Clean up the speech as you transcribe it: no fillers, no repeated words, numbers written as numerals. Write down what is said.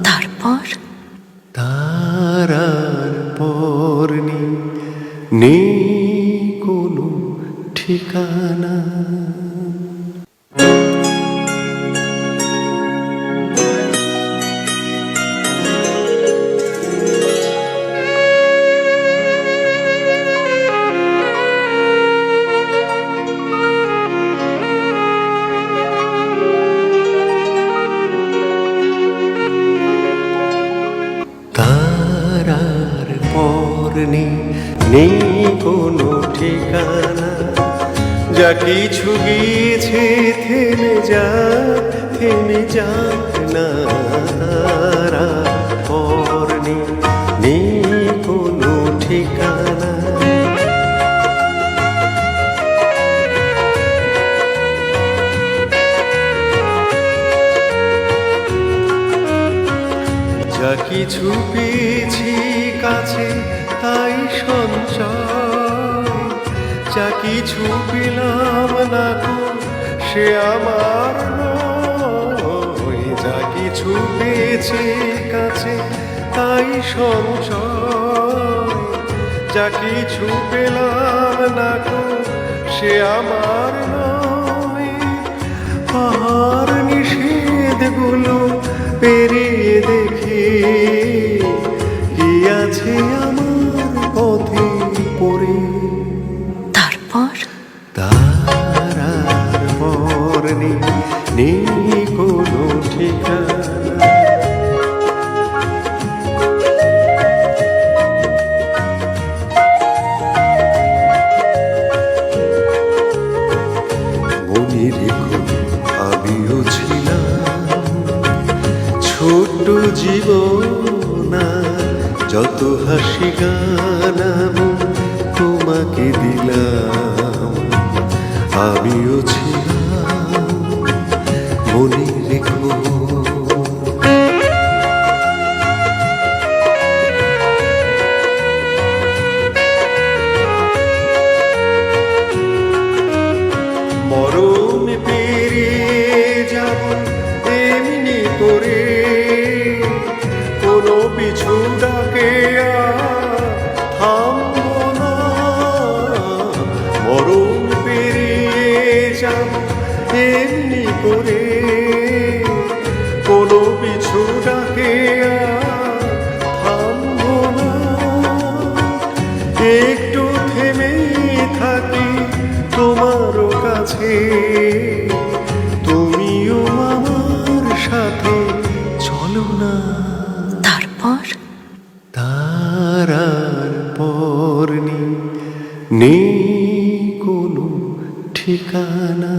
তারপর তারার পর নেই কোনো ঠিকানা। তারার পর নেই কোনো ঠিকানা, যা কিছু গিয়েছে থেমে যাক না। তারার পর নেই কোনো ঠিকানা, যা কিছু পেয়েছি কাছে তাই সঞ্চয়, যা কিছু পেলাম না তো সে আমার নয়। যা কিছু পেয়েছি কাছে তাই সঞ্চয়, যা কিছু পেলাম না তো সে আমার নয়। পাহাড় নিষেধগুলো পেরিয়ে দেখি কি আছে আমার পথে পড়ে। তারপর তারার পর নেই কোনো ঠিকানা। মনে রেখো আমিও ছিলাম ছোট্ট জীবন, যত হাসি গান আমি তোমাকে দিলাম। আমিও ছিলাম মনে রেখো। মরণ পেরিয়ে যাব এমনি করে, কোনো পিছু ডাকে থামব না। মরণ পেরিয়ে যাব এমনি করে, কোনো পিছু ডাকে থামব না। একটু থেমে থাকি তোমার কাছে, তুমিও আমার সাথে চলো না। তারপর তারার পর নেই কোনো ঠিকানা।